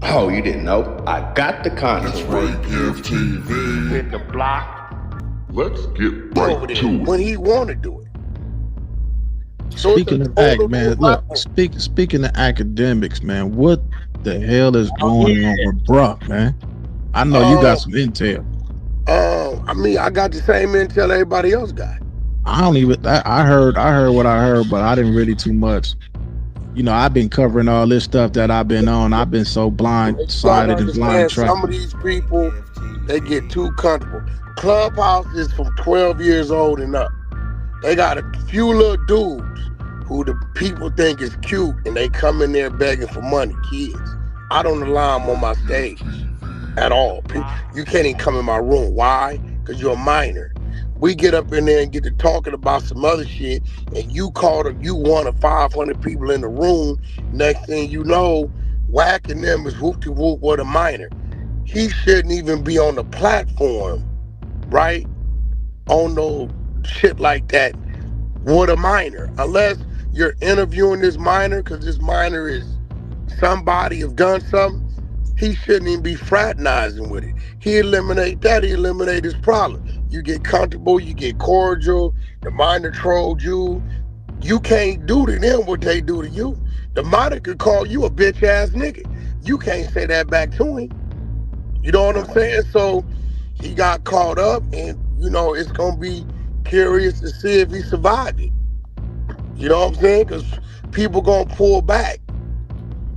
Oh, you didn't know? I got the content. That's right, Give TV. With the block. Let's get right to it. When he want to do it. So Speaking of act, man, look, speaking of academics, man, what the hell is going on with Bruh, man? I know you got some intel. I mean, I got the same intel everybody else got. I heard what I heard, but I didn't really too much. You know, I've been covering all this stuff that I've been on. I've been so blindsided and blind tracked. Some of these people, they get too comfortable. Clubhouse is from 12 years old and up. They got a few little dudes who the people think is cute, and they come in there begging for money, kids. I don't allow them on my stage at all. You can't even come in my room. Why? Because you're a minor. We get up in there and get to talking about some other shit, and you one of 500 people in the room. Next thing you know, Wack and them is whoop-de-whoop with a minor. He shouldn't even be on the platform, right? On no shit like that with a minor. Unless you're interviewing this minor, because this minor is somebody have done something, he shouldn't even be fraternizing with it. He eliminate that, he eliminate his problem. You get comfortable, you get cordial, the minor trolled you. You can't do to them what they do to you. The minor could call you a bitch ass nigga. You can't say that back to him. You know what I'm saying? So he got caught up, and you know, it's gonna be curious to see if he survived it. You know what I'm saying? Because people gonna pull back.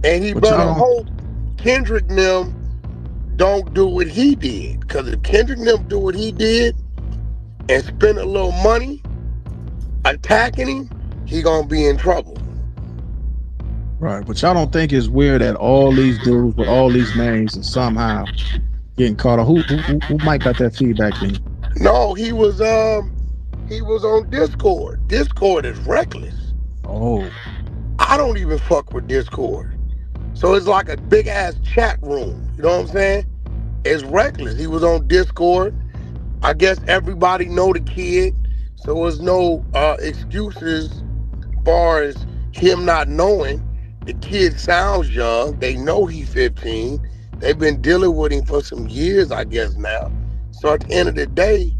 And he better hope Kendrick them don't do what he did. Because if Kendrick them do what he did and spend a little money attacking him, he gonna be in trouble. Right, but y'all don't think it's weird that all these dudes with all these names and somehow getting caught up? Who might got that feedback in? No, he was on Discord. Discord is reckless. Oh. I don't even fuck with Discord. So it's like a big ass chat room. You know what I'm saying? It's reckless. He was on Discord. I guess everybody know the kid. So there's no excuses as far as him not knowing. The kid sounds young. They know he's 15. They've been dealing with him for some years, I guess now. So at the end of the day,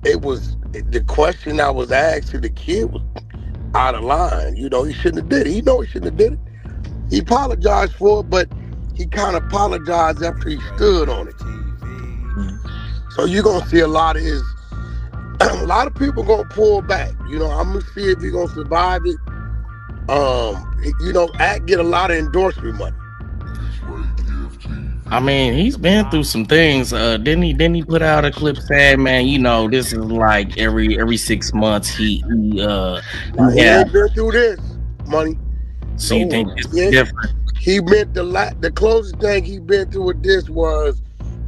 it was the question I was asked to the kid was out of line. You know, he shouldn't have did it. He know he shouldn't have did it. He apologized for it, but he kind of apologized after he stood on it. So you're gonna see a lot of people gonna pull back. You know, I'm gonna see if he's gonna survive it. You know, Act get a lot of endorsement money. I mean, he's been through some things. Didn't he put out a clip saying, man, you know, this is like every 6 months he ain't been through this money. So you think it's different? He meant the closest thing he been through with this was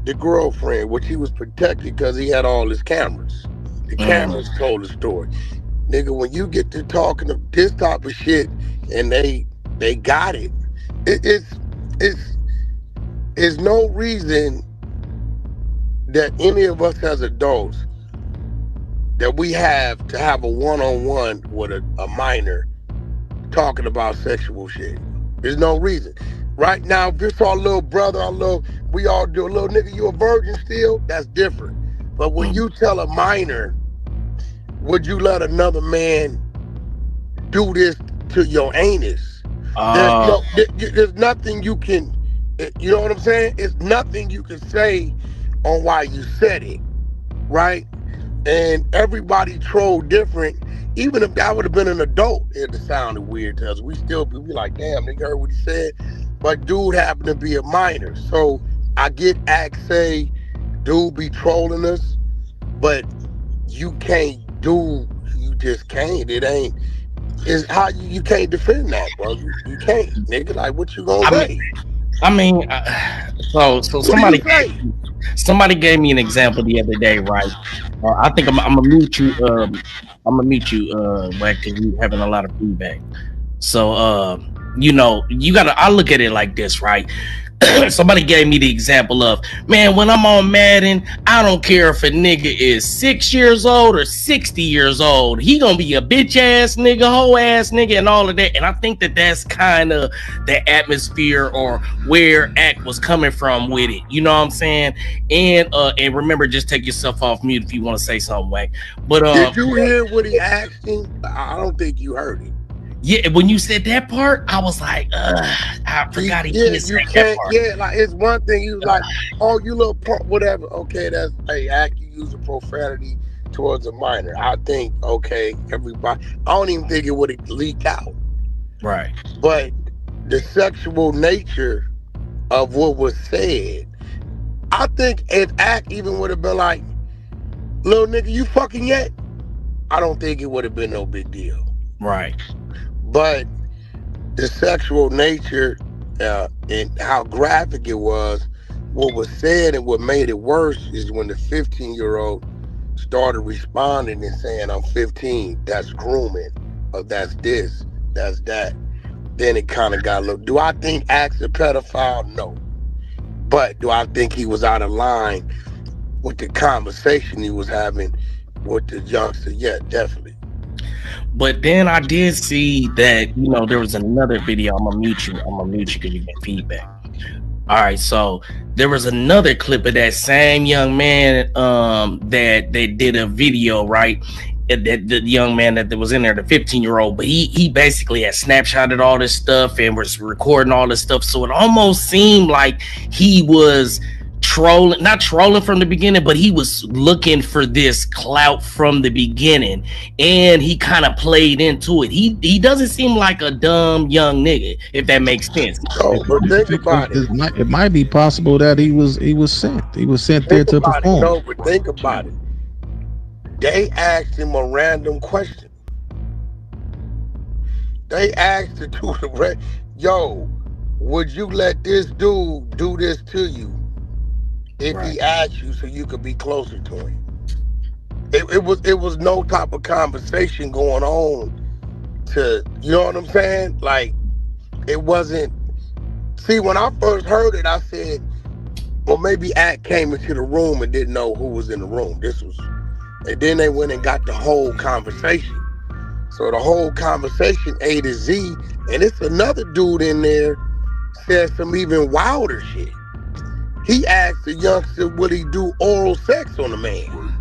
the girlfriend, which he was protected because he had all his cameras. The cameras told the story. Nigga, when you get to talking of this type of shit and they got it, it's no reason that any of us as adults that we have to have a one-on-one with a minor talking about sexual shit. There's no reason. Right now, if it's our little brother, we all do a little nigga, you a virgin still? That's different. But when you tell a minor, would you let another man do this to your anus? There's nothing you can, you know what I'm saying? It's nothing you can say on why you said it, right? And everybody trolled different. Even if that would have been an adult, it sounded weird to us. We still be like, damn, nigga heard what he said. But dude happened to be a minor. So I get Act say, dude be trolling us, but you can't do, you just can't. It's how you can't defend that, bro. You can't, nigga. Like, what you gonna say? So somebody gave me an example the other day, right? I think I'm gonna mute you. Wack, because you having a lot of feedback. So, you know, I look at it like this, right? somebody gave me the example of, man, when I'm on Madden, I don't care if a nigga is 6 years old or 60 years old. He gonna be a bitch ass nigga, hoe ass nigga, and all of that. And I think that that's kind of the atmosphere or where Act was coming from with it. You know what I'm saying? And remember, just take yourself off mute if you want to say something, Wack. But did you hear what he asked him? I don't think you heard it. Yeah, when you said that part, I was like, I forgot he didn't say that part. Yeah, like it's one thing. He was like, "Oh, you little punk, whatever." Okay, that's Act. You use a profanity towards a minor. I think okay, everybody. I don't even think it would have leaked out. Right. But the sexual nature of what was said, I think if Act even would have been like, "Little nigga, you fucking yet?" I don't think it would have been no big deal. Right. But the sexual nature and how graphic it was, what was said and what made it worse is when the 15-year-old started responding and saying, "I'm 15, that's grooming, or that's this, that's that." Then it kind of got a little, do I think Act's a pedophile? No. But do I think he was out of line with the conversation he was having with the youngster? Yeah, definitely. But then I did see that, you know, there was another video. I'm gonna mute you because you get feedback. All right, so there was another clip of that same young man that they did a video, right? That the young man that was in there, the 15-year-old, but he basically had snapshotted all this stuff and was recording all this stuff. So it almost seemed like he was not trolling from the beginning, but he was looking for this clout from the beginning, and he kind of played into it. He doesn't seem like a dumb young nigga, if that makes sense. Oh, but think about it. It might be possible that he was sent there to perform. No, but think about it. They asked him a random question. They asked the dude, "Yo, would you let this dude do this to you if he asked you so you could be closer to him?" It was no type of conversation going on to, you know what I'm saying? Like, it wasn't. See, when I first heard it, I said, well, maybe Act came into the room and didn't know who was in the room. And then they went and got the whole conversation. So the whole conversation, A to Z, and it's another dude in there said some even wilder shit. He asked the youngster, would he do oral sex on a man?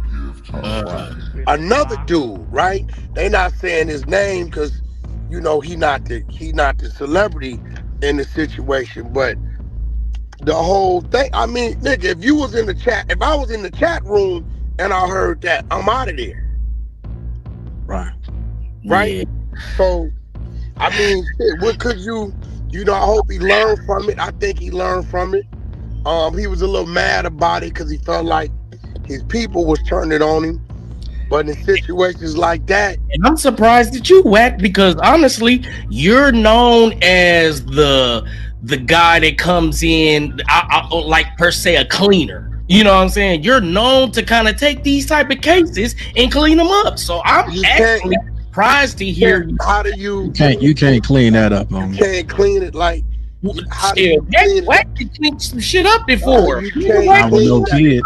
Another dude, right? They not saying his name because, you know, he not the celebrity in the situation, but the whole thing. I mean, nigga, if I was in the chat room and I heard that, I'm out of there. Right. Yeah. So, I mean, shit, what could you know, I hope he learned from it. I think he learned from it. He was a little mad about it because he felt like his people was turning on him. But in situations like that, and I'm surprised at you, Wack, because honestly, you're known as the guy that comes in, like per se a cleaner. You know what I'm saying? You're known to kind of take these type of cases and clean them up. So I'm actually surprised to hear. How do you? You can't clean that up, man. You can't clean it like. How do you Wack can clean some shit up before. You can't not with no kid.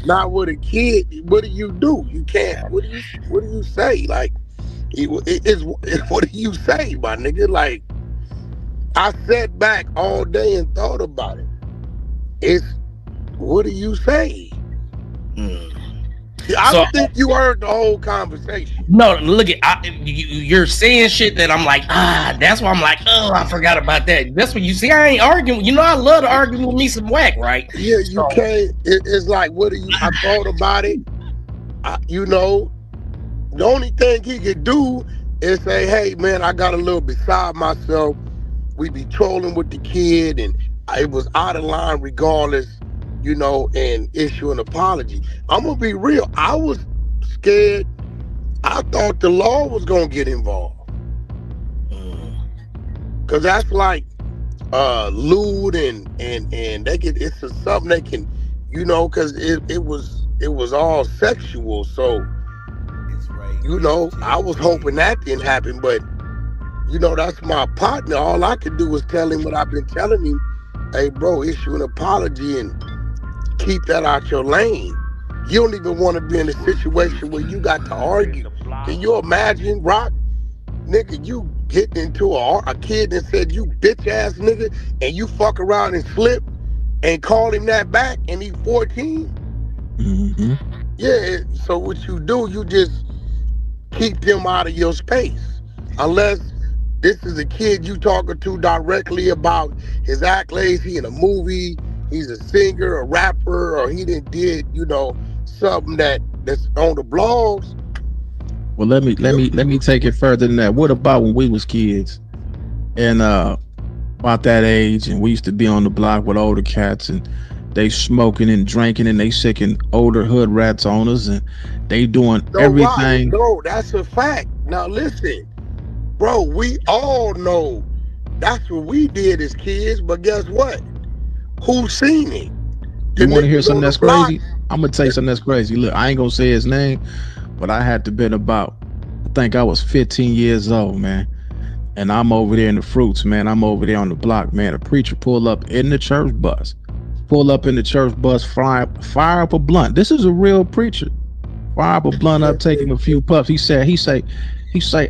Not with a kid. What do you do? You can't. What do you say? Like, what do you say, my nigga? Like, I sat back all day and thought about it. What do you say? I don't think you heard the whole conversation. No, look you're saying shit that I'm like, that's why I'm like, oh, I forgot about that. That's what you see. I ain't arguing. You know, I love to argue with me some Wack, right? Yeah, you can't. It's like, I thought about it. You know, the only thing he could do is say, hey, man, I got a little beside myself. We be trolling with the kid, and it was out of line regardless, you know, and issue an apology. I'm gonna be real. I was scared. I thought the law was gonna get involved, cause that's like lewd and they can. It's something they can, you know, cause it was all sexual. So, you know, I was hoping that didn't happen, but you know, that's my partner. All I could do was tell him what I've been telling him hey, bro, issue an apology and keep that out your lane. You don't even want to be in a situation where you got to argue. Can you imagine, Rock? Nigga, you getting into a kid that said you bitch ass nigga and you fuck around and slip and call him that back and he's 14? Mm-hmm. Yeah, so what you do, you just keep him out of your space. Unless this is a kid you talking to directly about his accolades, he in a movie, he's a singer, a rapper, or he done did, something that's on the blogs. Well, let me take it further than that. What about when we was kids and about that age, and we used to be on the block with older cats, and they smoking and drinking, and they sicking older hood rats on us, and they doing everything. No, that's a fact. Now listen, bro, we all know that's what we did as kids, but guess what? Who seen it? You want to hear something that's crazy? I'm gonna tell you something that's crazy. Look, I ain't gonna say his name, but I had to been about, I think I was 15 years old, man. And I'm over there in the fruits, man. I'm over there on the block, man. A preacher pull up in the church bus. Fire up a blunt. This is a real preacher. Fire up a blunt up, taking a few puffs. He say,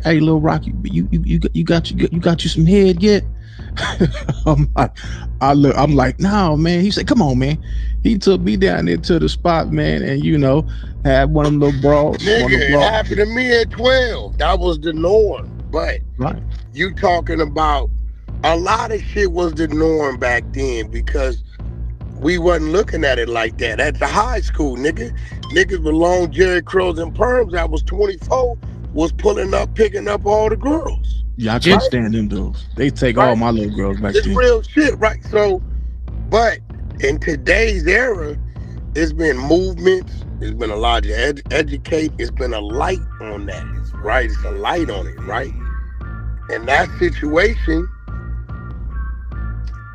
hey, Lil Rocky, you got you some head yet? I'm like, no, man. He said, come on, man. He took me down there to the spot, man, and had one of them little bras. Nigga, it happened to me at 12. That was the norm. But right. You talking about a lot of shit was the norm back then because we wasn't looking at it like that. At the high school, niggas with long Jerry curls and perms that was 24 was pulling up, picking up all the girls. Yeah, I can't stand them dudes. They take all my little girls back then. It's real shit, right? So, but in today's era, it's been movements, it's been a lot to educate, it's been a light on that, right? It's a light on it, right? In that situation,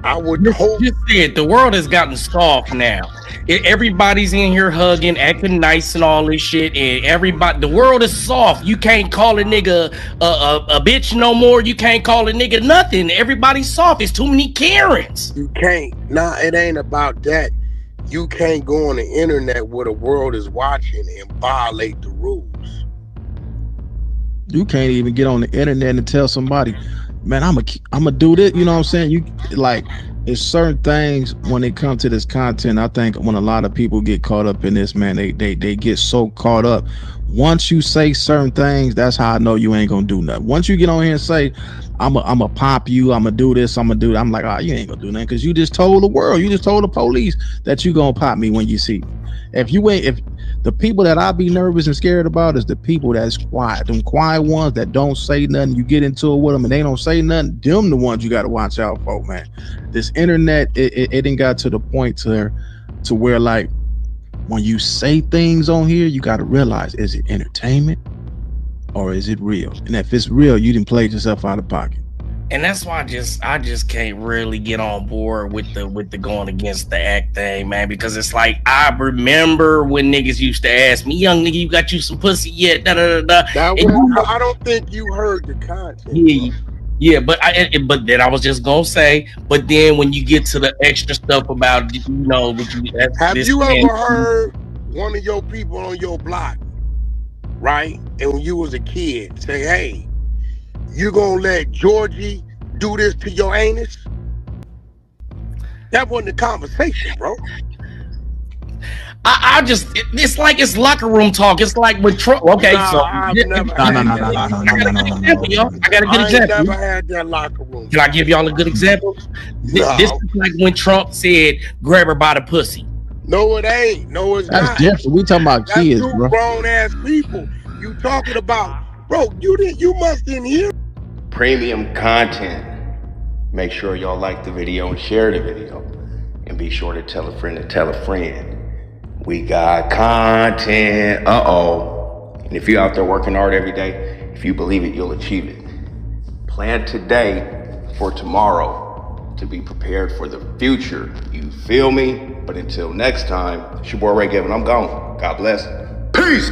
I would hope. You said the world has gotten soft now. Everybody's in here hugging, acting nice and all this shit, and the world is soft. You can't call a nigga a bitch no more. You can't call a nigga nothing. Everybody's soft. It's too many Karens. You can't. Nah, it ain't about that. You can't go on the internet where the world is watching and violate the rules. You can't even get on the internet and tell somebody, man, I'm a do this. You know what I'm saying? You like, it's certain things when it comes to this content. I think when a lot of people get caught up in this, man, they get so caught up. Once you say certain things, that's how I know you ain't gonna do nothing. Once you get on here and say, I'm a pop you, I'm gonna do this, I'm gonna do that, I'm like, you ain't gonna do nothing because you just told the world, you just told the police that you gonna pop me when you see me. If the people that I be nervous and scared about is the people that's quiet, them quiet ones that don't say nothing. You get into it with them and they don't say nothing. Them the ones you got to watch out for, man. This internet, it ain't got to the point to where like when you say things on here, you got to realize, is it entertainment or is it real? And if it's real, you didn't play yourself out of pocket. And that's why I just can't really get on board with the going against the act thing, man, because it's like I remember when niggas used to ask me, young nigga, you got you some pussy yet? Da, da, da, da. I don't think you heard the content. Yeah, but then I was just gonna say, but then when you get to the extra stuff about have you ever heard one of your people on your block, right? And when you was a kid, say, hey, you gonna let Georgie do this to your anus? That wasn't a conversation, bro. It's like it's locker room talk. It's like with Trump. Okay, I got a good example. I never had that locker room. Can I give y'all a good example? No. This is like when Trump said, grab her by the pussy. No, it ain't. No, it's That's not. different. We talking about kids, two bro. Grown ass people. You talking about, bro? You must didn't hear. Premium content. Make sure y'all like the video and share the video. And be sure to tell a friend to tell a friend. We got content. And if you're out there working hard every day, if you believe it, you'll achieve it. Plan today for tomorrow to be prepared for the future. You feel me? But until next time, it's your boy Ray Gavin. I'm gone. God bless. Peace.